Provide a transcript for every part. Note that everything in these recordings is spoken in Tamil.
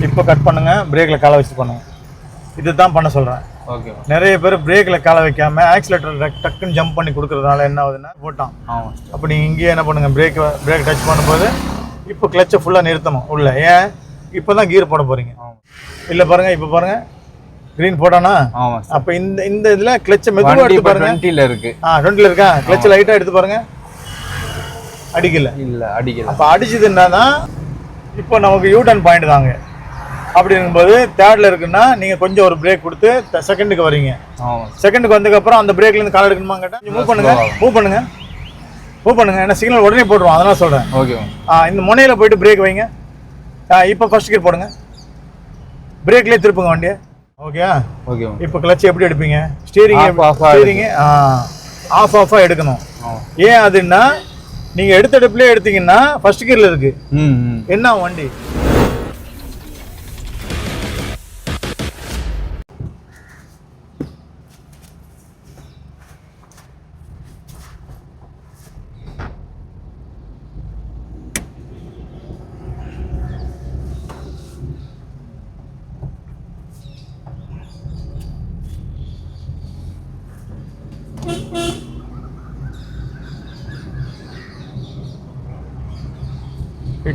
இப்போ கட் பண்ணுங்க, பிரேக்கில் காலை வச்சு பண்ணுங்க. இதுதான் பண்ண சொல்கிறேன். ஓகே. நிறைய பேர் பிரேக்கில் காலை வைக்காம ஆக்சிலேட்டர் டக்குன்னு ஜம்ப் பண்ணி கொடுக்குறதுனால என்ன ஆகுதுன்னா போட்டான். அப்போ நீங்கள் இங்கேயே என்ன பண்ணுங்கள், பிரேக் டச் பண்ணும்போது இப்போ கிளச்சை ஃபுல்லாக நிறுத்தணும் உள்ள. ஏன் இப்போ தான் கீர் போட போகிறீங்க. இல்லை பாருங்கள், இப்போ பாருங்கள் க்ரீன் போட்டானா. அப்போ இந்த இதில் கிளச்சை மெதுவாக எடுத்து பாருங்க. 20ல இருக்கு. 20ல இருக்கா? கிளச்சை லைட்டாக எடுத்து பாருங்க. அடிக்கல. இல்லை அடிக்கல. அப்போ அடிச்சதுன்னா தான் இப்போ நமக்கு யூ-டர்ன் பாயிண்ட் தாங்க. அப்படி இருக்கும்போது தேர்டில் இருக்குன்னா நீங்கள் கொஞ்சம் ஒரு பிரேக் கொடுத்து செகண்டுக்கு வரீங்க. செகண்டுக்கு வந்ததுக்கப்புறம் அந்த பிரேக்லேருந்து கால் எடுக்கணுமா கேட்டால் மூவ் பண்ணுங்க. ஏன்னா சிக்னல் உடனே போட்டுருவோம், அதனால சொல்கிறேன். ஓகே. இந்த முனையில் போயிட்டு பிரேக் வைங்க. இப்போ ஃபர்ஸ்ட் கியர் போடுங்க, பிரேக்லேயே திருப்புங்க வண்டியை. ஓகே. இப்போ கிளச் எப்படி எடுப்பீங்க? ஸ்டீரிங் ஆஃபாக எடுக்கணும். ஏன் அதுன்னா நீங்கள் எடுத்த எடுப்புலேயே எடுத்தீங்கன்னா ஃபர்ஸ்ட் கியரில் இருக்கு. என்ன வண்டி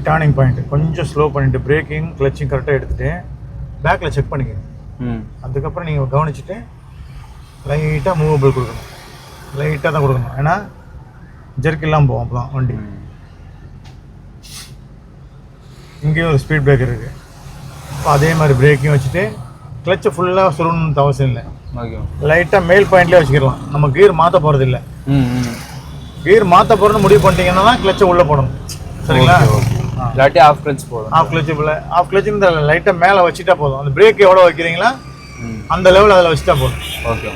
டர்னிங் பாயிண்ட் கொஞ்சம் ஸ்லோ பண்ணிட்டு பிரேக்கிங் கிளச்சிங் கரெக்டாக எடுத்துட்டு பேக்கில் செக் பண்ணிக்கணும். அதுக்கப்புறம் நீங்கள் கவனிச்சுட்டு லைட்டாக மூவபிள் கொடுக்கணும். லைட்டாக தான் கொடுக்கணும், ஏன்னா ஜெர்க் இல்லாமல் போவோம் அப்போ தான் வண்டி. இங்கேயும் ஒரு ஸ்பீட் பிரேக்கர் இருக்குது. இப்போ அதே மாதிரி பிரேக்கையும் வச்சுட்டு கிளச்சை ஃபுல்லாக சுருணுன்னு அவசியம் இல்லை. லைட்டாக மேல் பாயிண்ட்லேயே வச்சுக்கலாம். நம்ம கீர் மாற்ற போகிறது இல்லை. கீர் மாற்ற போகிறதுன்னு முடிவு பண்ணிட்டீங்கன்னா தான் கிளச்சை உள்ளே போடணும். சரிங்களா? இல்லாட்டி ஆஃப் கிளட்ச் போதும். ஆஃப் கிளட்ச் இந்த லைட்டாக மேலே வச்சுட்டா போதும். அந்த பிரேக் எவ்வளோ வைக்கிறீங்களா அந்த லெவல் அதில் வச்சுட்டா போதும். ஓகே.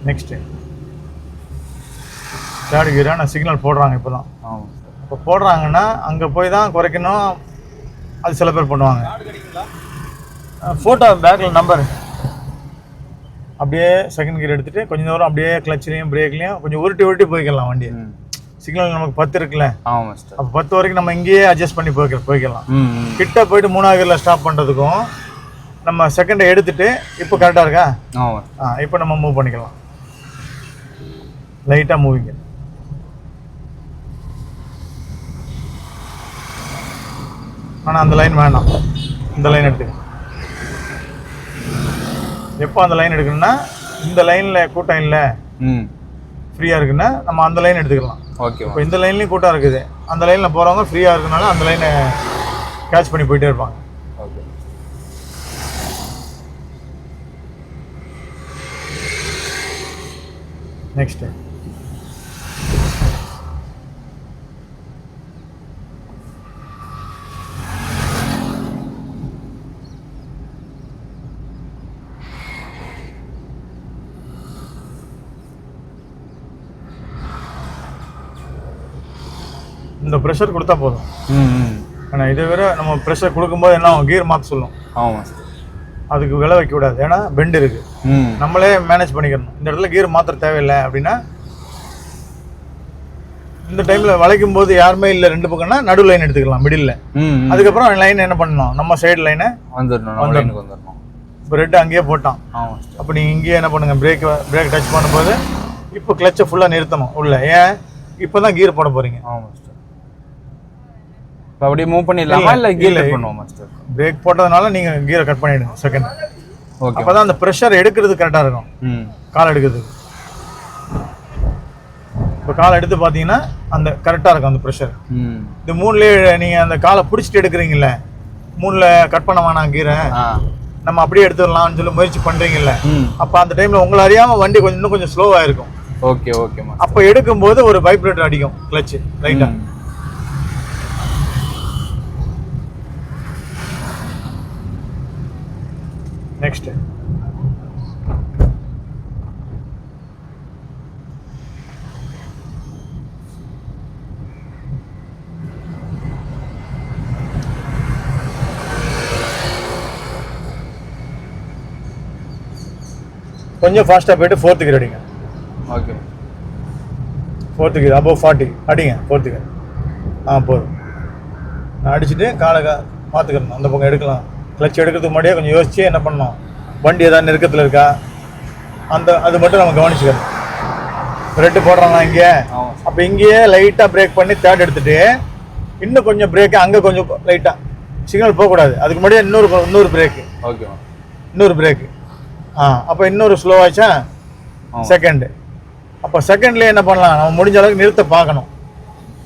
நெக்ஸ்ட்டு தேர்ட் கியராக நான் சிக்னல் போடுறாங்க இப்போ தான். இப்போ போடுறாங்கன்னா அங்கே போய் தான் குறைக்கணும். அது சில பேர் பண்ணுவாங்க. ஃபோட்டோ பேக்கில் நம்பர் அப்படியே செகண்ட் கியர் எடுத்துகிட்டு கொஞ்சம் தூரம் அப்படியே கிளச்லேயும் பிரேக்லேயும் கொஞ்சம் உருட்டி போய்க்கலாம் வண்டியை. சிக்னல் நமக்கு 10 இருக்குல்ல, அப்போ 10 வரைக்கும் நம்ம இங்கேயே அட்ஜஸ்ட் பண்ணி போய்க்கலாம். கிட்ட போயிட்டு 3ஆவது கியரில் ஸ்டாப் பண்ணுறதுக்கும் நம்ம செகண்டை எடுத்துட்டு இப்போ கரெக்டாக இருக்கா? இப்போ நம்ம மூவ் பண்ணிக்கலாம். லைட்டாக மூவிங்க. ஆனால் அந்த லைன் வேண்டாம், இந்த லைன் எடுத்துக்கணும். எப்போ அந்த லைன் எடுக்கணும்னா இந்த லைனில் கூட்டம் இல்லை, ஃப்ரீயாக இருக்குன்னா நம்ம அந்த லைன் எடுத்துக்கலாம். ஓகே. இப்போ இந்த லைன்லேயும் கூட்டம் இருக்குது, அந்த லைனில் போகிறவங்க ஃப்ரீயாக இருக்குனால அந்த லைனை கேட்ச் பண்ணி போயிட்டே இருப்பாங்க. ஓகே. நெக்ஸ்ட்டு இந்த ப்ரெஷர் கொடுத்தா போதும். ஆனால் இதை விட நம்ம ப்ரெஷர் கொடுக்கும்போது என்ன கீர் மாற்ற சொல்லும். அதுக்கு விலை வைக்கக்கூடாது, ஏன்னா பெண்ட் இருக்குது. நம்மளே மேனேஜ் பண்ணிக்கணும். இந்த இடத்துல கீர் மாற்ற தேவையில்லை அப்படின்னா இந்த டைமில் வளைக்கும் போது யாருமே இல்லை 2 பக்கம்னா நடு லைன் எடுத்துக்கலாம் மிடில். அதுக்கப்புறம் லைன் என்ன பண்ணணும், நம்ம சைடு லைனை வந்துடணும். இப்போ ரெட்டு அங்கேயே போட்டான். அப்போ நீங்கள் இங்கேயே என்ன பண்ணுங்கள், பிரேக் டச் பண்ணும்போது இப்போ கிளச்சை ஃபுல்லாக நிறுத்தணும் உள்ள. ஏன் இப்போ தான் கீர் போட போகிறீங்க. அப்படியே மூவ் பண்ணிடலாமா இல்லை கீர் கட் பண்ணுவோம் மாஸ்டர்? பிரேக் போட்டதுனால நீங்கள் கீரை கட் பண்ணிவிடுங்க செகண்ட். ஓகே. அப்போ தான் அந்த ப்ரெஷர் எடுக்கிறது கரெக்டாக இருக்கும். கால் எடுக்கிறதுக்கு இப்போ கால் எடுத்து பார்த்தீங்கன்னா அந்த கரெக்டாக இருக்கும் அந்த ப்ரெஷர். இந்த 3லேயே நீங்கள் அந்த காலை பிடிச்சிட்டு எடுக்கிறீங்கல்ல, 3ல் கட் பண்ண வேணாம் கீரை, நம்ம அப்படியே எடுத்துடலாம்னு சொல்லி முயற்சி பண்ணுறீங்கல்ல, அப்போ அந்த டைமில் உங்களை அறியாமல் வண்டி இன்னும் கொஞ்சம் ஸ்லோவாக இருக்கும். ஓகே. ஓகே. அப்போ எடுக்கும்போது ஒரு வைப்ரேட்டர் அடிக்கும் கிளச்சு ரைட்டாக. நெக்ஸ்ட் கொஞ்சம் ஃபாஸ்ட்டாக போயிட்டு 4th கியர் அடிங்க. ஓகே. 4th கியர் above 40 அடிங்க. 4th கியர் போதும். நான் அடிச்சுட்டு காலை மாற்றிக்கணும், அந்த பக்கம் எடுக்கலாம். கிளச் எடுக்கிறதுக்கு முன்னாடியே கொஞ்சம் யோசிச்சு என்ன பண்ணணும், வண்டி ஏதாவது நெருக்கத்தில் இருக்கா அது மட்டும் நம்ம கவனிச்சுக்கணும். ரெட்டு போடுறாங்களா இங்கே, அப்போ இங்கேயே லைட்டாக பிரேக் பண்ணி தேர்ட் எடுத்துகிட்டு இன்னும் கொஞ்சம் பிரேக்கு அங்கே கொஞ்சம் லைட்டாக சிக்னல் போகக்கூடாது, அதுக்கு முன்னாடியே இன்னொரு பிரேக்கு. ஓகே, இன்னொரு பிரேக்கு. அப்போ இன்னொரு ஸ்லோ ஆச்சா செகண்டு. அப்போ செகண்ட்லேயே என்ன பண்ணலாம், நம்ம முடிஞ்ச அளவுக்கு நிறுத்த பார்க்கணும்.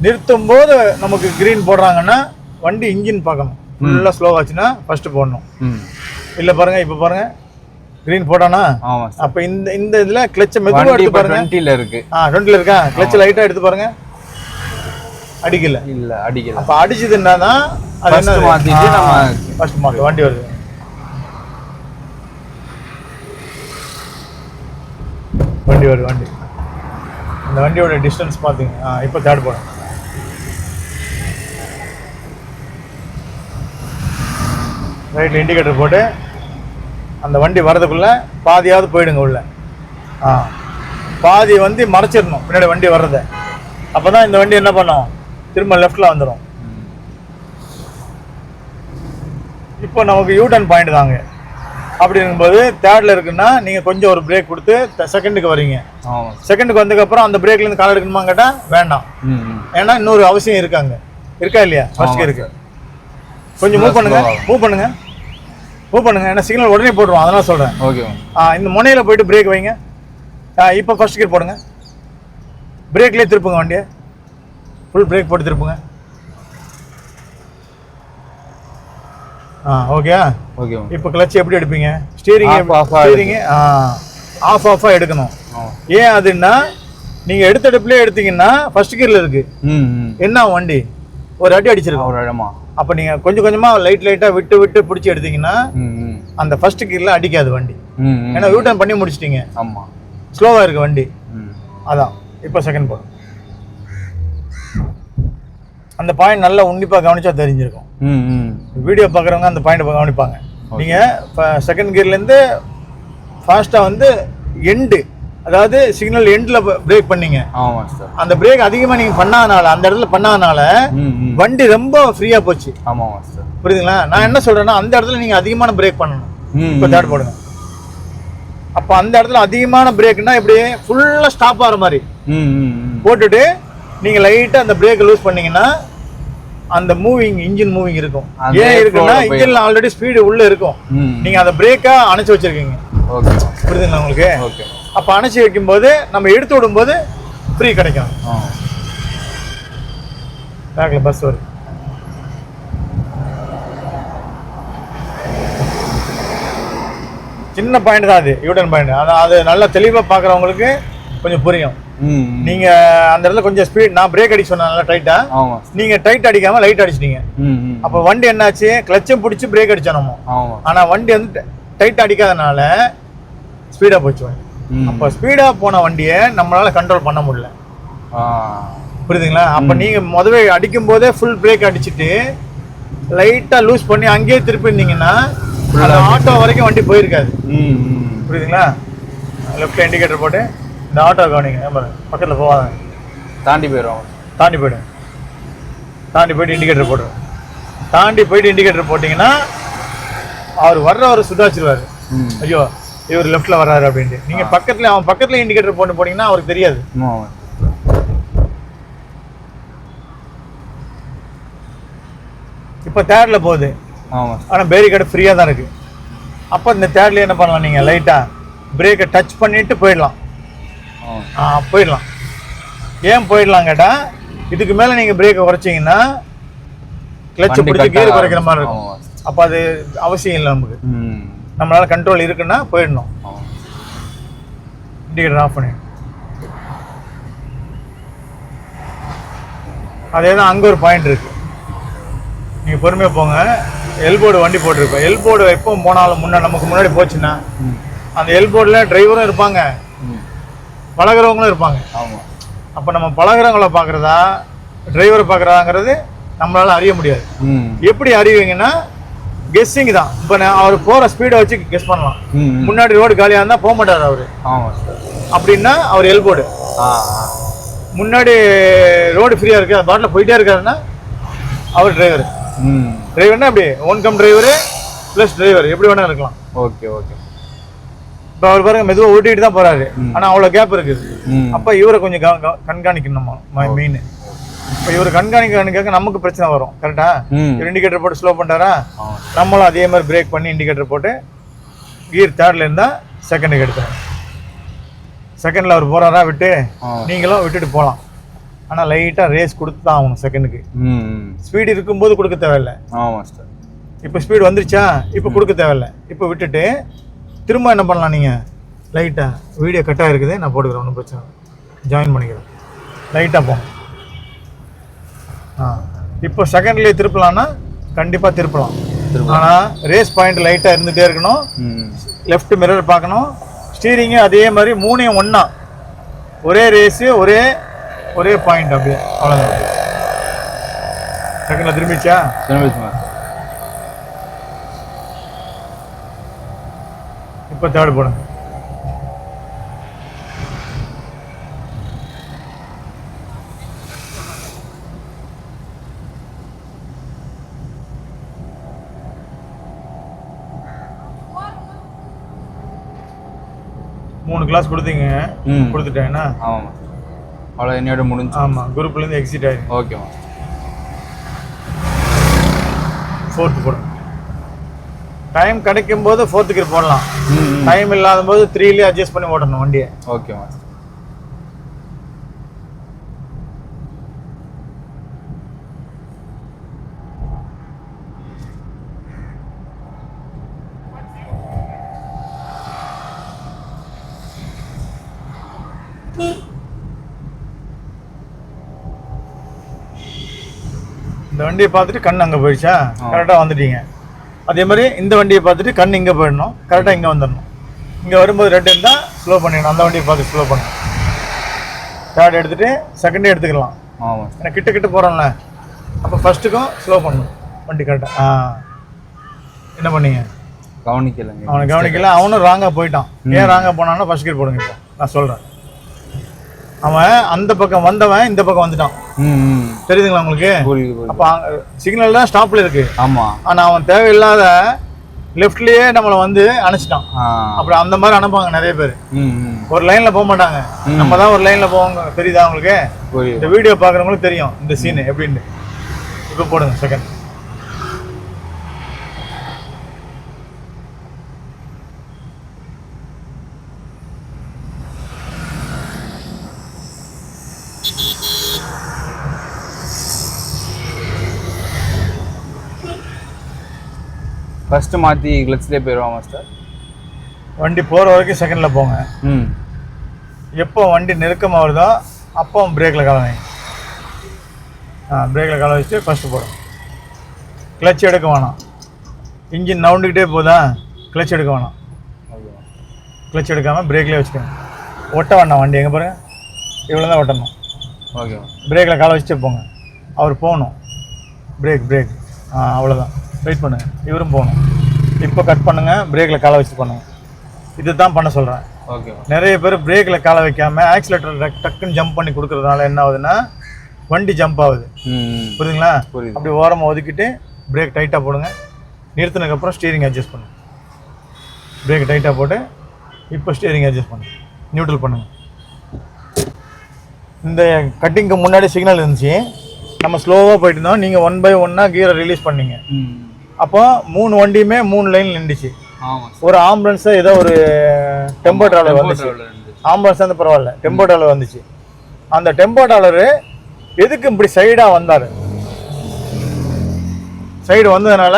நிறுத்தும் போது நமக்கு க்ரீன் போடுறாங்கன்னா வண்டி இன்ஜின் பார்க்கணும். ஃபுல்லாக ஸ்லோ ஆச்சுன்னா ஃபஸ்ட்டு போடணும். இல்லை பாருங்கள், இப்போ பாருங்கள் க்ரீன் போட்டானா. அப்போ இந்த இதில் கிளச்சை மெதுவாக எடுத்து பாருங்க. 20ல இருக்கு. 20ல இருக்கா, கிளச்சை லைட்டாக எடுத்து பாருங்க. அடிக்கல. இல்லை அடிக்கல. அப்போ அடிச்சதுன்னா தான் அது என்ன மாற்றிட்டு நம்ம ஃபஸ்ட்டு மாற்று வண்டி வருது. வண்டி அந்த வண்டியோட டிஸ்டன்ஸ் பார்த்தீங்க. இப்போ தேர்ட் போடும். ரைட்டில் இண்டிகேட்டர் போட்டு அந்த வண்டி வரதுக்குள்ளே பாதியாவது போயிடுங்க உள்ள. பாதி வந்து மறைச்சிடணும் பின்னாடி வண்டி வர்றதை. அப்போ தான் இந்த வண்டி என்ன பண்ணோம், திரும்ப லெஃப்டில் வந்துடும். இப்போ நமக்கு யூடர்ன் பாயிண்ட் தாங்க. அப்படி இருக்கும்போது தேர்டில் இருக்குன்னா நீங்கள் கொஞ்சம் ஒரு பிரேக் கொடுத்து செகண்டுக்கு வரீங்க. செகண்டுக்கு வந்ததுக்கப்புறம் அந்த பிரேக்லேருந்து கால் எடுக்கணுமா கேட்டால் வேண்டாம். ஏன்னா இன்னொரு அவசியம் இருக்காங்க, இருக்கா இல்லையா? ஃபர்ஸ்ட் இருக்கு. கொஞ்சம் மூவ் பண்ணுங்க. ஏன்னா சிக்னல் உடனே போட்டுருவோம், அதனால சொல்கிறேன். ஓகே. இந்த முனையில் போயிட்டு பிரேக் வைங்க. இப்போ ஃபர்ஸ்ட் கியர் போடுங்க. பிரேக்லேயே திருப்புங்க வண்டியை, ஃபுல் பிரேக் போட்டு திருப்புங்க. ஓகே. இப்போ கிளட்ச் எப்படி எடுப்பீங்க, ஸ்டீரிங் ஆஃபாக எடுக்கணும். ஏன் அதுன்னா நீங்கள் எடுத்த எடுப்புலேயே எடுத்தீங்கன்னா ஃபர்ஸ்ட் கியரில் இருக்கு, என்ன வண்டி ஒரு அடி அடிச்சிருக்கோம். அப்போ நீங்கள் கொஞ்சம் கொஞ்சமாக லைட்டாக விட்டு பிடிச்சி எடுத்தீங்கன்னா அந்த ஃபர்ஸ்ட் கியரில் அடிக்காது வண்டி. ஏன்னா யூட்டர்ன் பண்ணி முடிச்சிட்டீங்க. ஆமாம், ஸ்லோவாக இருக்கு வண்டி. அதான் இப்போ செகண்ட் போடும். அந்த பாயிண்ட் நல்லா உன்னிப்பாக கவனிச்சா தெரிஞ்சிருக்கும். வீடியோ பார்க்குறவங்க அந்த பாயிண்ட் கவனிப்பாங்க. நீங்கள் செகண்ட் கியர்லேருந்து ஃபாஸ்ட்டாக வந்து எண்டு, அதாவது சிக்னல் எண்டில் பிரேக் பண்ணீங்க. அந்த பிரேக் அதிகமாக நீங்கள் பண்ணாதனால, அந்த இடத்துல பண்ணாதனால வண்டி ரொம்ப ஃப்ரீயாக போச்சு. புரியுதுங்களா? நான் என்ன சொல்கிறேன்னா அந்த இடத்துல நீங்கள் அதிகமான பிரேக் பண்ணணும். இப்போ தேர்ட் போடுங்க. அப்போ அந்த இடத்துல அதிகமான பிரேக்னா இப்படி ஃபுல்லாக ஸ்டாப் ஆகிற மாதிரி போட்டுட்டு நீங்கள் லைட்டாக அந்த பிரேக்கை லூஸ் பண்ணீங்கன்னா அந்த இன்ஜின் மூவிங் இருக்கும். ஏன் இருக்குன்னா இன்ஜின்ல ஆல்ரெடி ஸ்பீடு உள்ள இருக்கும். நீங்க அந்த பிரேக்கா அணைச்சு வச்சிருக்கீங்க. புரியுதுங்களா உங்களுக்கு? அப்ப அணைச்சி வைக்கும் போது நம்ம எடுத்து விடும் போது ஃப்ரீ கிடைக்கும். பேக்ல பஸ் வருது. சின்ன பாயிண்ட் தான் அது, யூட்டர்ன் பாயிண்ட். அது நல்லா தெளிவா பாக்குறவங்களுக்கு கொஞ்சம் புரியும். நீங்க அந்த இடத்துல கொஞ்சம் ஸ்பீட், நான் பிரேக் அடிக்க சொன்னேன் நல்லா டைட்டா, நீங்க டைட் அடிக்காம லைட் அடிச்சிட்டீங்க. அப்ப வண்டி என்னாச்சு, கிளச்சும் பிடிச்சி பிரேக் அடிச்சோம். ஆனா வண்டி வந்து டைட் அடிக்காதனால ஸ்பீடா போச்சு வண்டி. அப்ப ஸ்பீடா போன வண்டியை நம்மளால கண்ட்ரோல் பண்ண முடியல. புரியுதுங்களா? அப்ப நீங்க முதவே அடிக்கும் போதே ஃபுல் பிரேக் அடிச்சுட்டு லைட்டா லூஸ் பண்ணி அங்கேயே திருப்பி இருந்தீங்கன்னா ஆட்டோ வரைக்கும் வண்டி போயிருக்காது. புரியுதுங்களா? லெஃப்ட் இண்டிகேட்டர் போட்டு இந்த ஆட்டோ கவனிங்க, பக்கத்தில் போவாங்க, தாண்டி போயிடும். தாண்டி போயிட்டு இண்டிகேட்டர் போடுவோம். தாண்டி போயிட்டு இண்டிகேட்டர் போட்டிங்கன்னா அவர் வர்றவர் சுதாச்சிருவார். ஐயோ இவர் லெஃப்டில் வர்றாரு அப்படின்ட்டு. நீங்கள் அவன் பக்கத்தில் இண்டிகேட்டர் போட்டு போனீங்கன்னா அவருக்கு தெரியாது. இப்போ தேர்டில் போகுது, ஆனால் பேரிகார்டு ஃப்ரீயாக தான் இருக்குது. அப்போ இந்த தேர்ட்லேயே என்ன பண்ணலாம், நீங்கள் லைட்டாக பிரேக்கை டச் பண்ணிவிட்டு போயிடலாம். ஏன் போயிடலாம் கேட்டால், இதுக்கு மேலே நீங்கள் பிரேக்கை குறைச்சிங்கன்னா கிளச்சை பிடிச்சி கியர் குறைக்கிற மாதிரி இருக்கும். அப்போ அது அவசியம் இல்லை நமக்கு. நம்மளால கண்ட்ரோல் இருக்குன்னா போயிடணும். இண்டிகேட்டர் ஆஃப் பண்ணி அதே தான் அங்கே ஒரு பாயிண்ட் இருக்குது. நீங்கள் பொறுமையாக போங்க. எல்போர்டு வண்டி போட்டிருப்போம். எல்போர்டு எப்போ போனாலும் நமக்கு முன்னாடி போச்சுன்னா அந்த எல்போர்டில் டிரைவரும் இருப்பாங்க, பழகிறவங்களும் இருப்பாங்க. அப்போ நம்ம பழகிறவங்கள பார்க்குறதா டிரைவரை பார்க்குறதாங்கிறது நம்மளால அறிய முடியாது. எப்படி அறிவீங்கன்னா கெஸ்ஸிங் தான். இப்போ அவர் போகிற ஸ்பீடை வச்சு கெஸ் பண்ணலாம். முன்னாடி ரோடு காலியாக இருந்தால் போக மாட்டார் அவர், அப்படின்னா அவர் எல்போர்டு. முன்னாடி ரோடு ஃப்ரீயாக இருக்கு, பாட்டில் போயிட்டே இருக்காருன்னா அவர் டிரைவர். டிரைவர்னா எப்படி own cum driver plus driver எப்படி வேணா இருக்கலாம். Okay okay. இப்போ அவர் பாருங்க மெதுவாக ஓட்டிட்டு தான் போறாரு, ஆனால் அவ்வளோ கேப் இருக்குது. அப்போ இவரை கொஞ்சம் கண்காணிக்கணும் மெயின். இப்போ இவர் கண்காணிக்க நமக்கு பிரச்சனை வரும். கரெக்டா? இண்டிகேட்டர் போட்டு ஸ்லோ பண்ணுறாரா, நம்மளும் அதே மாதிரி பிரேக் பண்ணி இண்டிகேட்டர் போட்டு கியர் தேர்ட்ல இருந்தால் செகண்டுக்கு எடுத்தார். செகண்டில் அவர் போகிறாரா விட்டு, நீங்களும் விட்டுட்டு போகலாம். ஆனால் லைட்டாக ரேஸ் கொடுத்து தான் ஆகணும் செகண்டுக்கு. ஸ்பீடு இருக்கும்போது கொடுக்க தேவையில்லை. இப்போ ஸ்பீடு வந்துருச்சா, இப்போ கொடுக்க தேவையில்லை. இப்போ விட்டுட்டு திரும்ப என்ன பண்ணலாம், நீங்கள் லைட்டாக வீடியோ கட்டாக இருக்குது நான் போட்டுக்கிறேன், ஒன்றும் பிரச்சனை ஜாயின் பண்ணிக்கிறேன். லைட்டாக போங்க. இப்போ செகண்ட்லேயே திருப்பலாம்னா கண்டிப்பாக திருப்பலாம். ஆனால் ரேஸ் பாயிண்ட் லைட்டாக இருந்துகிட்டே இருக்கணும். லெஃப்ட் மிரர் பார்க்கணும். ஸ்டீரிங்கு அதே மாதிரி மூணையும் ஒன்றா ஒரே ரேஸு ஒரே பாயிண்ட் அப்படியே அவ்வளோதான். செகண்டில் திரும்பிச்சா? இப்போ தேர்ட் போடுங்க. மூணு கிளாஸ் கொடுத்தீங்க, கொடுத்துட்டேன்னா ஆமாம் அவ்வளோ என்னோட முடிஞ்சு. ஆமாம், குரூப்லேருந்து எக்ஸிட் ஆகிடும். ஓகேம்மா. ஃபோர்த்து போடுங்க. டைம் கிடைக்கும் போது ஃபோர்த்து கியர் போடலாம். டைம் இல்லாத போது 3லேயே அட்ஜஸ்ட் பண்ணி ஓட்டணும் வண்டியை. ஓகேம்மா. இந்த வண்டியை பார்த்துட்டு கண் அங்கே போயிடுச்சா, கரெக்டாக வந்துட்டீங்க. அதே மாதிரி இந்த வண்டியை பார்த்துட்டு கண் இங்கே போயிடணும், கரெக்டாக இங்கே வந்துடணும். இங்கே வரும்போது ரெட் இருந்தால் ஸ்லோ பண்ணிடணும். அந்த வண்டியை பார்த்து ஸ்லோ பண்ணணும். தேர்ட் எடுத்துகிட்டு செகண்டே எடுத்துக்கலாம். ஏன்னா கிட்ட போகிறோம்ல, அப்போ ஃபஸ்ட்டுக்கும் ஸ்லோ பண்ணணும் வண்டி கரெக்டாக. என்ன பண்ணீங்க? கவனிக்கலைங்க. அவனை கவனிக்கல, அவனும் ராங்காக போயிட்டான். ஏன் ராங்காக போனான்னா ஃபஸ்ட் கியர் போடுங்க. இப்போ நான் சொல்கிறேன், அவன் அந்த பக்கம் வந்தவன் இந்த பக்கம் வந்துட்டான். தெரியுதுங்களா உங்களுக்கு? அப்போ சிக்னல் தான் ஸ்டாப்ல இருக்கு. ஆமா. ஆனா அவன் தேவையில்லாத லெஃப்ட்லயே நம்மளை வந்து அணைச்சிட்டான். அப்புறம் அந்த மாதிரி அனுப்புவாங்க நிறைய பேர். ஒரு லைன்ல போக மாட்டாங்க, நம்ம தான் ஒரு லைன்ல போவாங்க. தெரியுதா உங்களுக்கு? இந்த வீடியோ பாக்குறவங்களுக்கு தெரியும் இந்த சீன் எப்படின்னு. இப்போ போடுங்க செகண்ட். ஃபர்ஸ்ட் மாற்றி கிளச்லேயே போயிடுவான் மாஸ்டர். வண்டி போகிற வரைக்கும் செகண்டில் போங்க. எப்போ வண்டி நெருக்கமாக வருதோ அப்போ பிரேக்கில் கால வைங்க. பிரேக்கில் கால வச்சுட்டு ஃபஸ்ட்டு போடும். கிளச் எடுக்க வேணாம். இன்ஜின் நவுண்டுக்கிட்டே போதா, கிளச் எடுக்க வேணாம். கிளச் எடுக்காமல் பிரேக்லேயே வச்சுக்கோங்க. ஒட்ட வேண்டாம் வண்டி. எங்கே பாருங்கள், இவ்வளோ தான் ஒட்டணும். ஓகே. பிரேக்கில் காலை வச்சுட்டு போங்க. அவர் போகணும். பிரேக் அவ்வளோதான். வெயிட் பண்ணுங்க, இவரும் போகணும். இப்போ கட் பண்ணுங்க, பிரேக்கில் காலை வச்சு பண்ணுங்க. இது தான் பண்ண சொல்கிறேன். ஓகே. நிறைய பேர் பிரேக்கில் காலை வைக்காமல் ஆக்சிலேட்டர் டக்குன்னு ஜம்ப் பண்ணி கொடுக்கறதுனால என்ன ஆகுதுன்னா வண்டி ஜம்ப் ஆகுது. புரியுதுங்களா? அப்படி ஓரமாக ஒதுக்கிட்டு பிரேக் டைட்டாக போடுங்க. நிறுத்தினதுக்கப்புறம் ஸ்டீரிங் அட்ஜஸ்ட் பண்ணுங்க. பிரேக் டைட்டாக போட்டு இப்போ ஸ்டீரிங் அட்ஜஸ்ட் பண்ணுங்க. நியூட்ரல் பண்ணுங்க. இந்த கட்டிங்க்கு முன்னாடி சிக்னல் இருந்துச்சு, நம்ம ஸ்லோவாக போயிட்டு இருந்தோம். நீங்கள் 1 by 1 கியரை ரிலீஸ் பண்ணீங்க. அப்போ 3 வண்டியுமே 3 லைன் நின்றுச்சு. ஒரு ஆம்புலன்ஸ் ஏதோ ஒரு டெம்போ டிராவலர் வந்துச்சு. ஆம்புலன்ஸ் வந்து பரவாயில்ல, டெம்போ டிராவலர் வந்துச்சு. அந்த டெம்போ டிராவலரு எதுக்கு இப்படி சைடாக வந்தார்? சைடு வந்ததுனால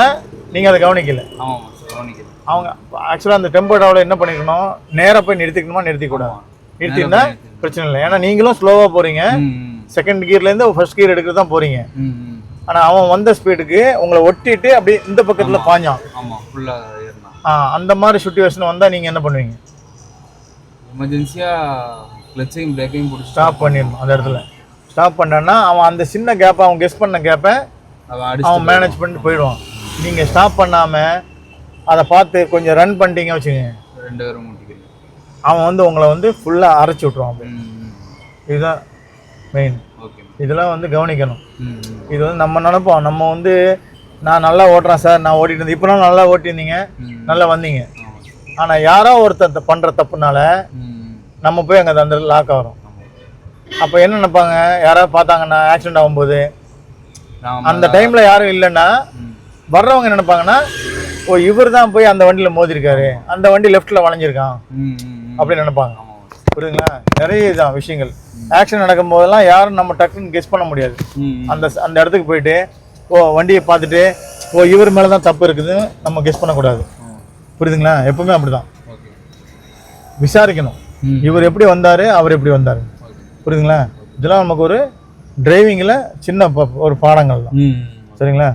நீங்கள் அதை கவனிக்கல. அவங்க ஆக்சுவலாக அந்த டெம்போ டிராவலர் என்ன பண்ணிக்கணும், நேராக போய் நிறுத்திக்கணுமா? நிறுத்திக்கூடாது. நிறுத்திருந்தா பிரச்சனை இல்லை. ஏன்னா நீங்களும் ஸ்லோவாக போகிறீங்க, செகண்ட் கியர்லேருந்து ஃபர்ஸ்ட் கியர் எடுக்கிறது தான் போகிறீங்க. ஆனால் அவன் வந்த ஸ்பீடுக்கு உங்களை ஒட்டிட்டு அப்படியே இந்த பக்கத்தில் பாஞ்சான். அந்த மாதிரி சுச்சுவேஷன் வந்தால் நீங்கள் என்ன பண்ணுவீங்க? எமர்ஜென்சியாக கிளச்சையும் பிரேக்கையும் போட்டு ஸ்டாப் பண்ணிடணும். அந்த இடத்துல ஸ்டாப் பண்ணான்னா அவன் அந்த சின்ன கேப்பை, அவன் கெஸ் பண்ண கேப்பை அவன் மேனேஜ் பண்ணிட்டு போயிடுவான். நீங்கள் ஸ்டாப் பண்ணாமல் அதை பார்த்து கொஞ்சம் ரன் பண்ணிட்டீங்க வச்சுங்க, 2 பேரும் முட்டிக்கிறீங்க. அவன் வந்து உங்களை வந்து ஃபுல்லாக அரைச்சி விட்ருவான். இதுதான் மெயின். இதெல்லாம் வந்து கவனிக்கணும். இது வந்து நம்ம நினைப்போம், நம்ம வந்து நான் நல்லா ஓட்டுறேன் சார், நான் ஓட்டிட்டு இருந்தேன், இப்போ நல்லா ஓட்டியிருந்தீங்க, நல்லா வந்தீங்க. ஆனால் யாரோ ஒருத்தர் பண்ணுற தப்புனால நம்ம போய் அங்கே அந்த லாக் ஆகிறோம். அப்போ என்ன நினைப்பாங்க, யாராவது பார்த்தாங்கன்னா ஆக்சிடென்ட் ஆகும்போது அந்த டைமில் யாரும் இல்லைன்னா வர்றவங்க என்ன நினைப்பாங்கன்னா, ஓ இவர் தான் போய் அந்த வண்டியில் மோதிருக்காரு, அந்த வண்டி லெஃப்ட்டில் வளைஞ்சிருக்கான் அப்படின்னு நினைப்பாங்க. புரியுதுங்களா? நிறைய இதான் விஷயங்கள். ஆக்சிடென்ட் நடக்கும் போதெல்லாம் யாரும் நம்ம டக்குன்னு கெஸ் பண்ண முடியாது. அந்த இடத்துக்கு போயிட்டு வண்டியை பார்த்துட்டு இவர் மேலே தான் தப்பு இருக்குதுன்னு நம்ம கெஸ் பண்ணக்கூடாது. புரியுதுங்களா? எப்பவுமே அப்படிதான் விசாரிக்கணும். இவர் எப்படி வந்தார், அவர் எப்படி வந்தார். புரியுதுங்களா? இதெல்லாம் நமக்கு ஒரு டிரைவிங்கில் சின்ன ஒரு பாடங்கள் தான். சரிங்களா?